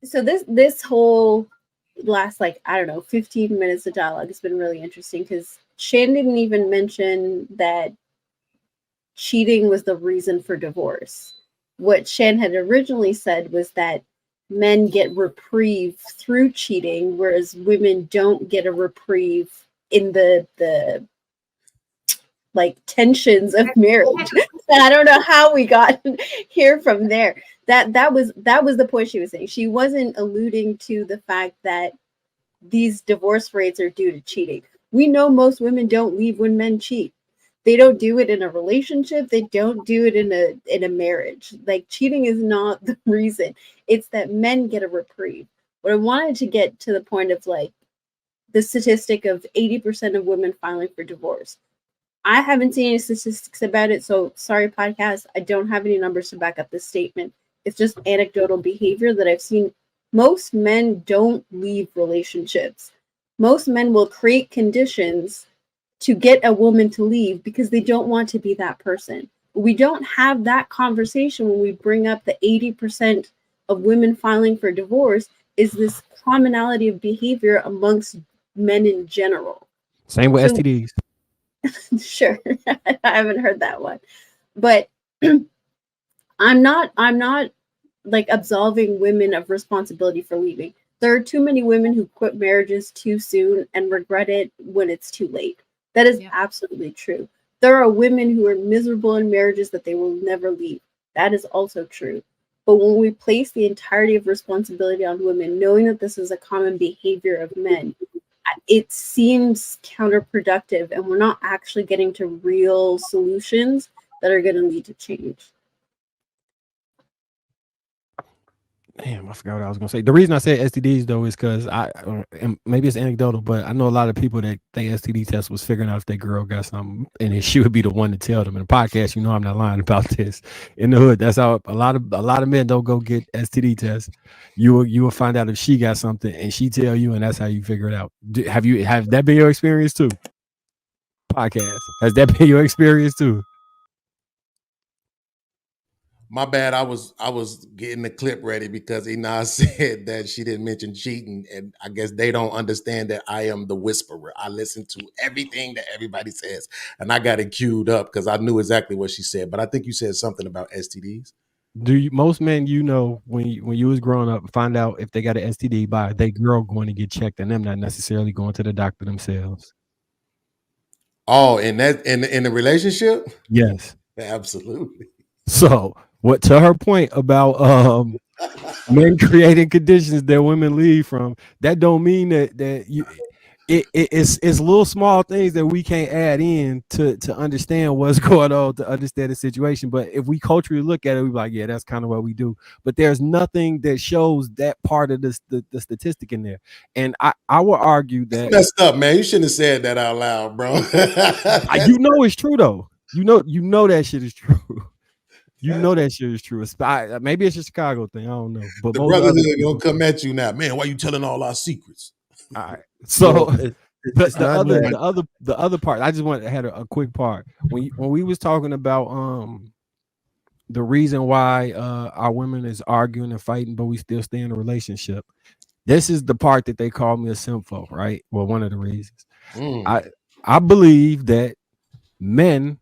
So this whole last, like, I don't know, 15 minutes of dialogue has been really interesting because Shan didn't even mention that cheating was the reason for divorce. What Shan had originally said was that men get reprieve through cheating, whereas women don't get a reprieve in the like tensions of marriage. I don't know how we got here from there. That was the point she was saying. She wasn't alluding to the fact that these divorce rates are due to cheating. We know most women don't leave when men cheat. They don't do it in a relationship. They don't do it in a marriage. Like, cheating is not the reason. It's that men get a reprieve. But I wanted to get to the point of, like, the statistic of 80% of women filing for divorce. I haven't seen any statistics about it, so sorry, podcast. I don't have any numbers to back up this statement. It's just anecdotal behavior that I've seen. Most men don't leave relationships. Most men will create conditions to get a woman to leave because they don't want to be that person. We don't have that conversation when we bring up the 80% of women filing for divorce is this commonality of behavior amongst men in general. Same with So STDs. sure, I haven't heard that one, but I'm not like absolving women of responsibility for leaving. There are too many women who quit marriages too soon and regret it when it's too late. That is Yeah. absolutely true. There are women who are miserable in marriages that they will never leave. That is also true. But when we place the entirety of responsibility on women, knowing that this is a common behavior of men, it seems counterproductive, and we're not actually getting to real solutions that are going to lead to change. Damn, I forgot what I was gonna say. The reason I said STDs though is because and maybe it's anecdotal, but I know a lot of people that think STD test was figuring out if their girl got something, and then she would be the one to tell them. In the podcast, you know, I'm not lying about this. In the hood, that's how a lot of men don't go get STD tests. You will find out if she got something, and she tell you, and that's how you figure it out. Have that been your experience too? Podcast, has that been your experience too? My bad. I was getting the clip ready because Ina said that she didn't mention cheating, and I guess they don't understand that I am the whisperer. I listen to everything that everybody says, and I got it queued up because I knew exactly what she said. But I think you said something about STDs. Do you, most men, you know, when you was growing up, find out if they got an STD by they girl going to get checked and them not necessarily going to the doctor themselves. Oh, and that in the relationship, Yes. absolutely. So what to her point about men creating conditions that women leave from, that don't mean that you it's little small things that we can't add in to understand what's going on, to understand the situation. But if we culturally look at it, we like, yeah, that's kind of what we do. But there's nothing that shows that part of the statistic in there. And I will argue That's that messed up, man. You shouldn't have said that out loud, bro. you know it's true though. You know that shit is true. You know that shit is true. Maybe it's a Chicago thing. I don't know. But The most other brotherhood gonna people. come at you now, man. Why you telling all our secrets? All right. Well, So the, it's the not other that. the other part, I just wanted to had a quick part. When we was talking about the reason why our women is arguing and fighting, but we still stay in a relationship. This is the part that they call me a simfo, right? Well, one of the reasons. Mm. I I believe that men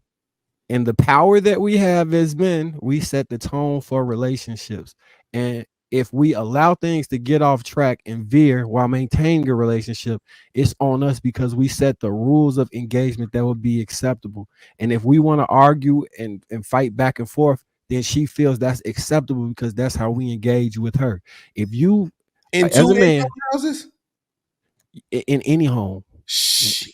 and the power that we have as men, we set the tone for relationships. And if we allow things to get off track and veer while maintaining a relationship, it's on us because we set the rules of engagement that would be acceptable. And if we want to argue and fight back and forth, then she feels that's acceptable because that's how we engage with her. If you, In as two a income man, houses? in any home, Shh.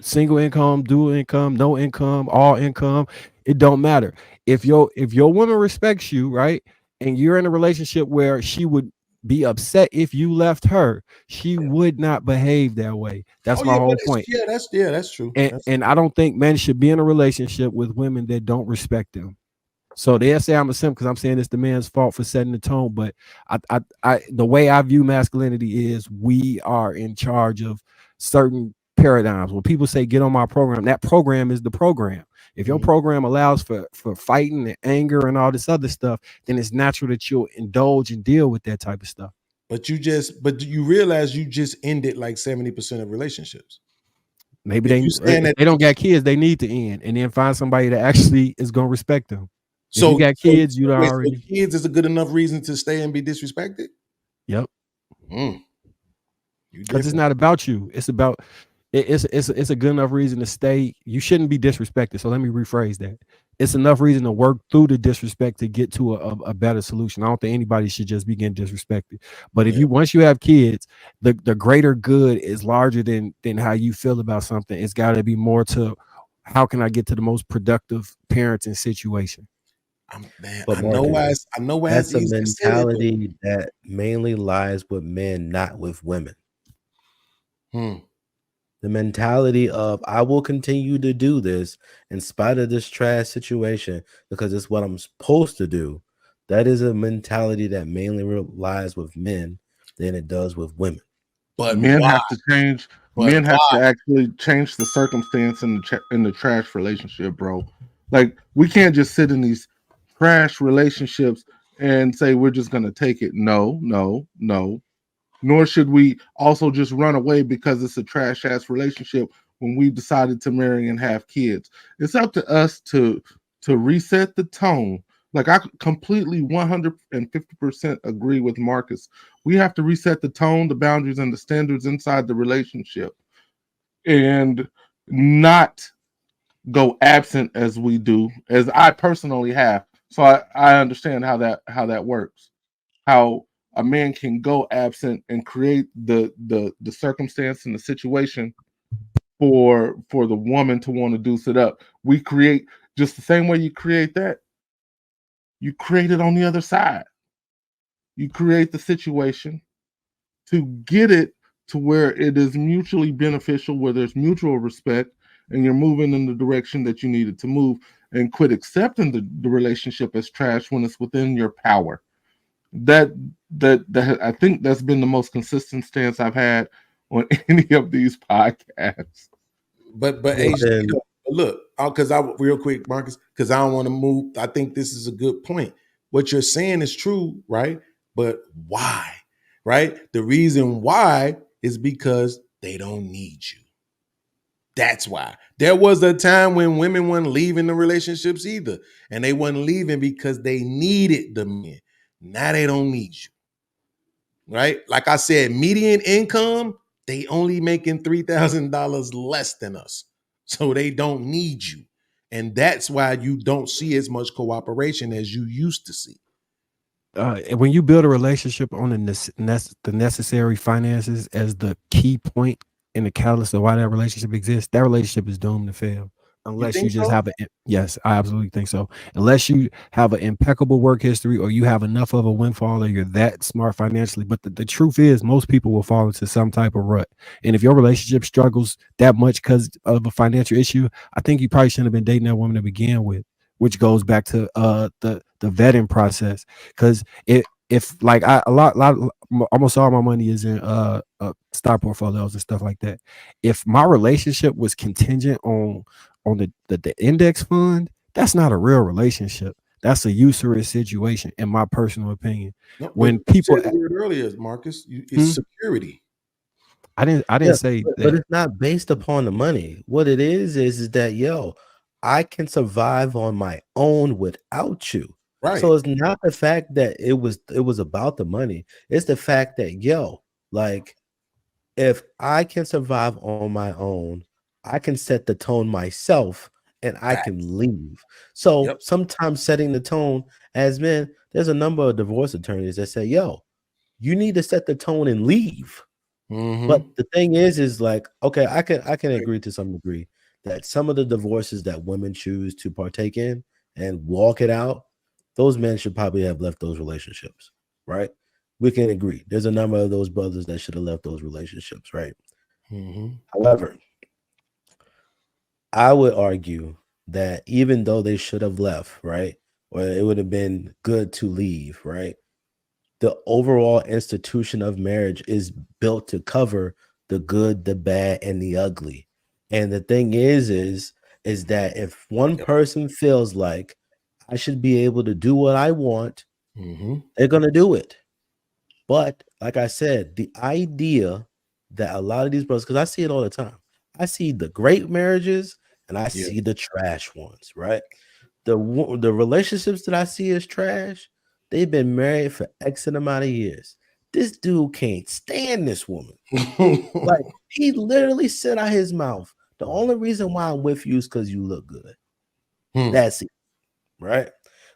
single income, dual income, no income, all income, it don't matter. If your woman respects you, right, and you're in a relationship where she would be upset if you left her, she would not behave that way. Oh That's my yeah, but whole it's, point. that's true. And That's and I don't think men should be in a relationship with women that don't respect them. So they'll say I'm a simp because I'm saying it's the man's fault for setting the tone. But the way I view masculinity is we are in charge of certain paradigms. When people say get on my program, that program is the program. If your mm. program allows for fighting and anger and all this other stuff, then it's natural that you'll indulge and deal with that type of stuff. But you realize you just ended like 70% of relationships. Maybe If you saying if that, they don't got kids, they need to end and then find somebody that actually is gonna respect them. If you so got so kids, you wait, so already kids is a good enough reason to stay and be disrespected? yep. Mm, you Because it's different. not about you. It's about it's a good enough reason to stay. You shouldn't be disrespected. So let me rephrase that. It's enough reason to work through the disrespect to get to a better solution. I don't think anybody should just be getting disrespected. But if Yeah. you once you have kids, the greater good is larger than how you feel about something. It's got to be more to how can I get to the most productive parenting situation. Man, But I know why Marcus, it's that's a easy to say it, but mentality that mainly lies with men, not with women. The mentality of I will continue to do this in spite of this trash situation because it's what I'm supposed to do. That is a mentality that mainly lies with men than it does with women. but Men why? have to change. But Men have why? to actually change the circumstance in the trash relationship, bro. Like we can't just sit in these trash relationships and say we're just gonna take it. No, no, no. Nor should we also just run away because it's a trash ass relationship when we've decided to marry and have kids. It's up to us to reset the tone. Like I completely 150% agree with Marcus. We have to reset the tone, the boundaries, and the standards inside the relationship, and not go absent as we do, as I personally have. So I understand how that works. How a man can go absent and create the circumstance and the situation for the woman to want to deuce it up. We create just the same way you create that, you create it on the other side. You create the situation to get it to where it is mutually beneficial, where there's mutual respect, and you're moving in the direction that you needed to move, and quit accepting the relationship as trash when it's within your power. That that I think that's been the most consistent stance I've had on any of these podcasts. But Well, HG, then, look, because I real quick, Marcus, because I don't want to move. I think this is a good point. What you're saying is true, right? But why? Right? The reason why is because they don't need you. That's why. There was a time when women weren't leaving the relationships either. And they weren't leaving because they needed the men. Now they don't need you. Right? Like I said, median income, they only making $3,000 less than us. So they don't need you. And that's why you don't see as much cooperation as you used to see. When you build a relationship on the necessary finances as the key point in the catalyst of why that relationship exists, that relationship is doomed to fail. You Unless you think just so? have yes, I absolutely think so. Unless you have an impeccable work history or you have enough of a windfall or you're that smart financially. But the truth is, most people will fall into some type of rut. And if your relationship struggles that much because of a financial issue, I think you probably shouldn't have been dating that woman to begin with, which goes back to the vetting process. Because if like almost all my money is in stock portfolios and stuff like that. If my relationship was contingent on the index fund, that's not a real relationship. That's a usurious situation, in my personal opinion. No, but When you people, said the word earlier, Marcus. It's hmm, security. I yeah, didn't say but that. it's not based upon the money. What it is that I can survive on my own without you. Right. So it's not the fact that it was about the money. It's the fact that like if I can survive on my own, I can set the tone myself and I Fact. can leave. So Yep. sometimes setting the tone as men, there's a number of divorce attorneys that say, you need to set the tone and leave. But Mm-hmm. the thing is like, okay, I can agree to some degree that some of the divorces that women choose to partake in and walk it out, those men should probably have left those relationships, right? We can agree. There's a number of those brothers that should have left those relationships, right? Mm-hmm. However, I would argue that even though they should have left, right, or it would have been good to leave, right, the overall institution of marriage is built to cover the good, the bad, and the ugly. And the thing is that if one Yep. person feels like I should be able to do what I want, Mm-hmm. they're gonna do it. But like I said, the idea that a lot of these brothers, because I see it all the time. I see the great marriages and I see the trash ones, right? The relationships that I see as trash, they've been married for X amount of years. This dude can't stand this woman. Like, he literally said out his mouth, the only reason why I'm with you is because you look good. That's it, right?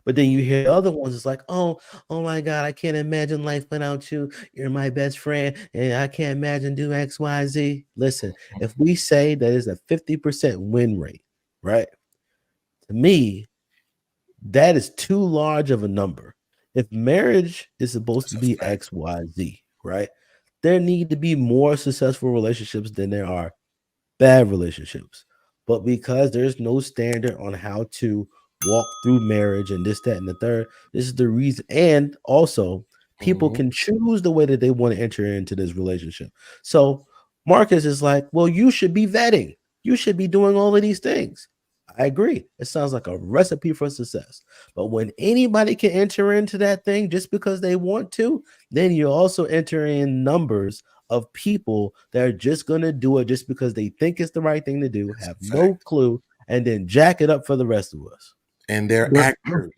But then you hear other ones, it's like, oh my God, I can't imagine life without you. You're my best friend, and I can't imagine do X, Y, Z. Listen, if we say that is a 50% win rate, right? To me, that is too large of a number. If marriage is supposed to be X, Y, Z, right? There need to be more successful relationships than there are bad relationships. But because there's no standard on how to walk through marriage and this, that, and the third, this is the reason. And also, people can choose the way that they want to enter into this relationship. So Marcus is like, well, you should be vetting. You should be doing all of these things. I agree. It sounds like a recipe for success. But when anybody can enter into that thing just because they want to, then you're also entering in numbers of people that are just going to do it just because they think it's the right thing to do, have no clue, and then jack it up for the rest of us. And they're But- actors.